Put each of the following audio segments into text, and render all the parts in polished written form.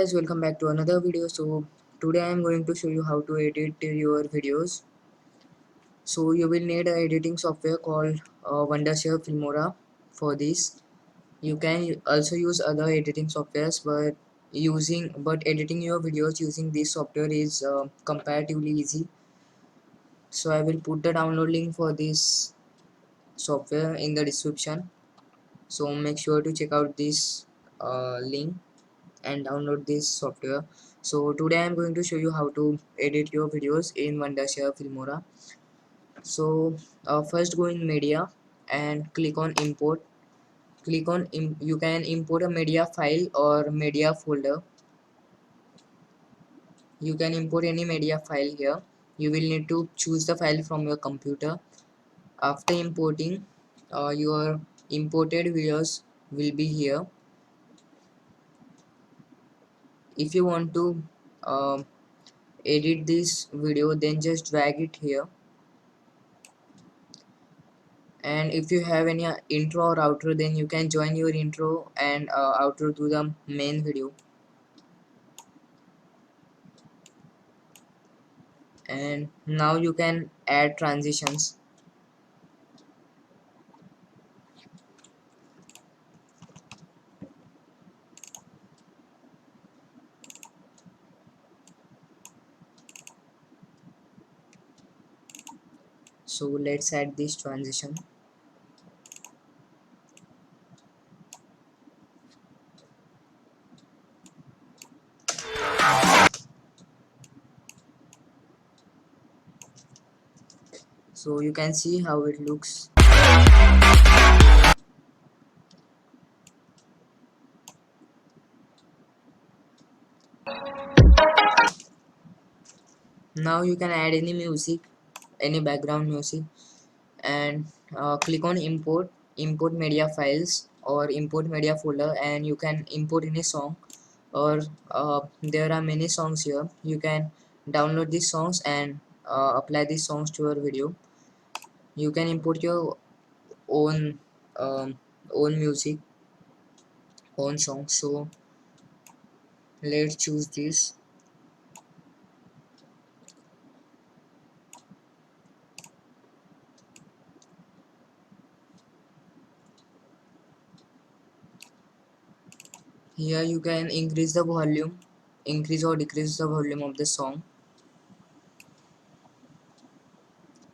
guys, welcome back to another video. So today I am going to show you how to edit your videos. So you will need a editing software called Wondershare Filmora for this. You can also use other editing softwares, but editing your videos using this software is comparatively easy. So I will put the download link for this software in the description. So make sure to check out this link and download this software. So today I'm going to show you how to edit your videos in Wondershare Filmora. So first go in media and click on import. You can import a media file or media folder. You can import any media file here. You will need to choose the file from your computer. After importing, your imported videos will be here. If you want to edit this video, then just drag it here. And if you have any intro or outro, then you can join your intro and outro to the main video. And now you can add transitions. So let's add this transition. So you can see how it looks. Now you can add any music, any background music, and click on import media files or import media folder, and you can import any song, or there are many songs here. You can download these songs and apply these songs to your video. You can import your own own music, own song. So let's choose this. Here you can increase the volume, increase or decrease the volume of the song,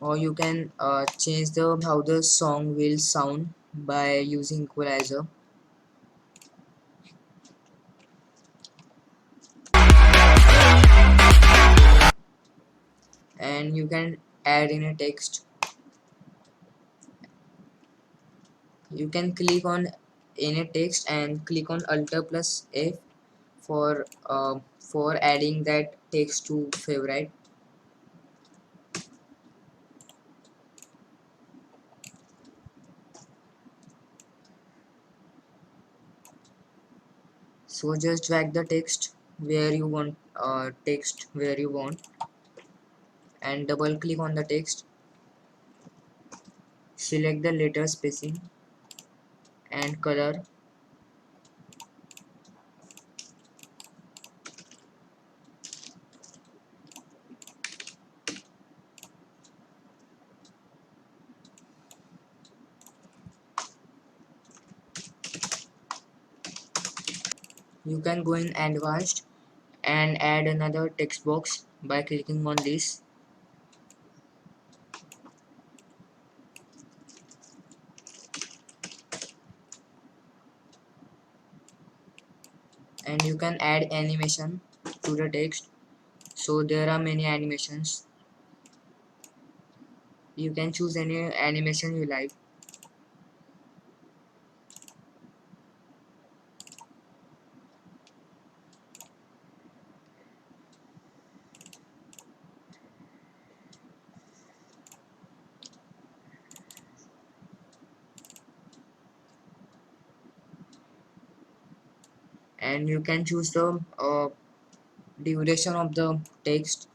or you can change the how the song will sound by using equalizer. And you can add in a text. You can click on any text and click on Alt plus F for adding that text to favorite. So just drag the text where you want, and double click on the text. Select the letter spacing and color. You can go in advanced and add another text box by clicking on this. And you can add animation to the text. So there are many animations. You can choose any animation you like. And you can choose the duration of the text.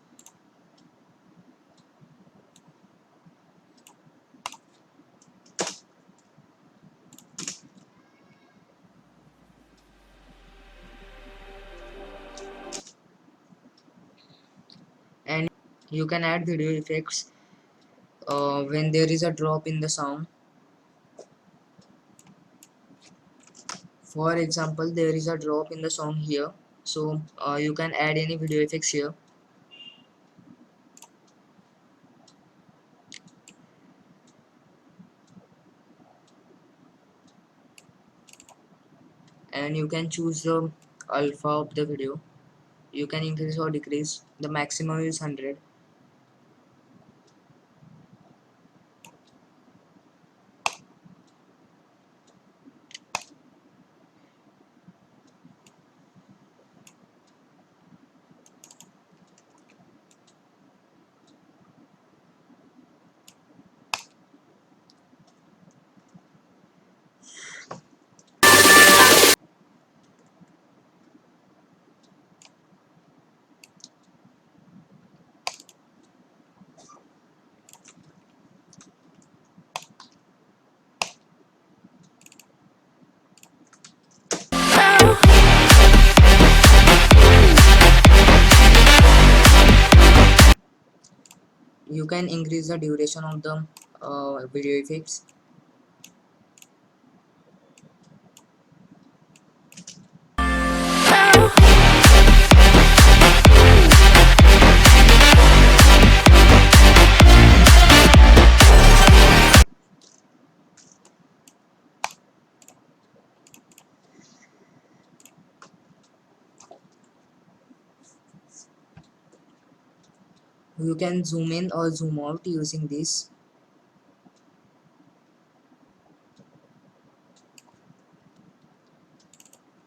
You can add video effects when there is a drop in the sound. For example, there is a drop in the song here, so you can add any video effects here. And you can choose the alpha of the video. You can increase or decrease. The maximum is 100. You can increase the duration of the video effects. You can zoom in or zoom out using this.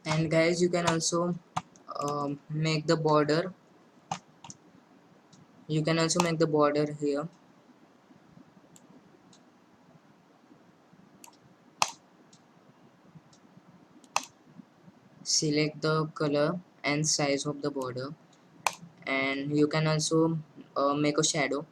And guys, you can also make the border. You can also make the border here. Select the color and size of the border, and you can also make a shadow.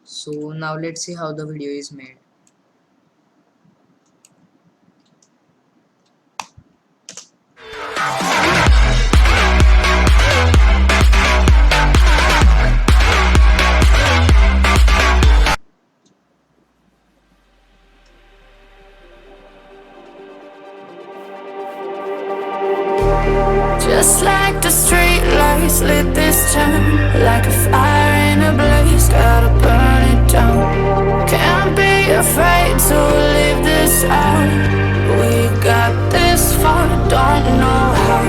So now let's see how the video is made. Just like the street lights lit this town, like a fire in a blaze, gotta burn it down. Can't be afraid to leave this out. We got this far, don't know how.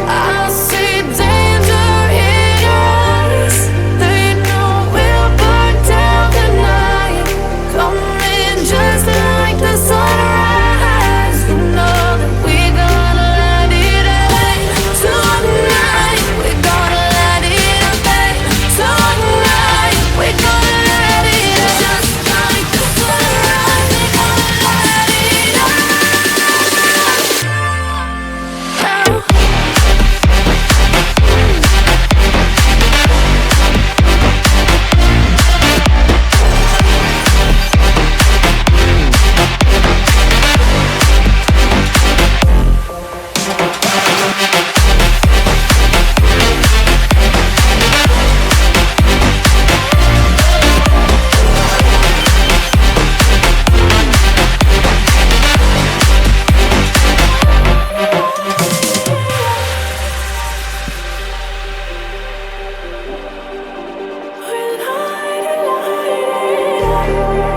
I see danger in your eyes. They know we'll burn down the night. Coming just like the sunrise. You know that we gonna let it out tonight. We gonna let it out tonight. We gonna let it out just like the sunrise. We gonna let it out.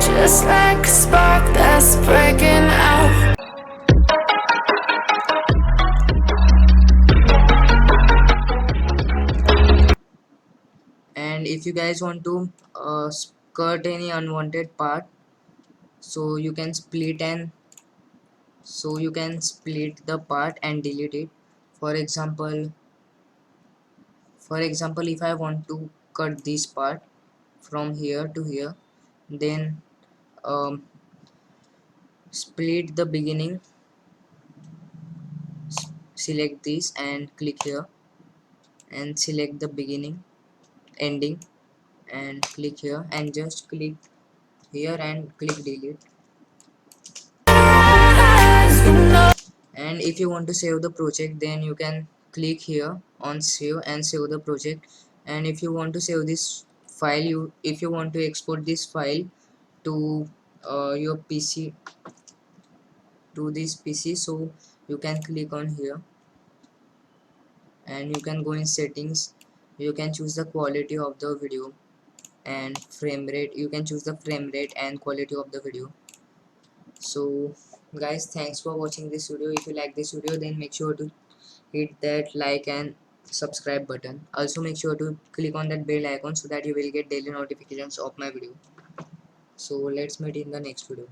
Just like a spark that's breaking out. And if you guys want to cut any unwanted part, so you can split the part and delete it. For example, if I want to cut this part from here to here, then split the beginning, select this and click here and select the beginning, ending, and click here and just click here and click delete. And if you want to save the project, then you can click here on save and save the project. And if you want to save this file, if you want to export this file to your PC, to this PC, so you can click on here and you can go in settings. You can choose the quality of the video and frame rate. You can choose the frame rate and quality of the video. So guys, thanks for watching this video. If you like this video, then make sure to hit that like and subscribe button. Also make sure to click on that bell icon so that you will get daily notifications of my video. So let's meet in the next video.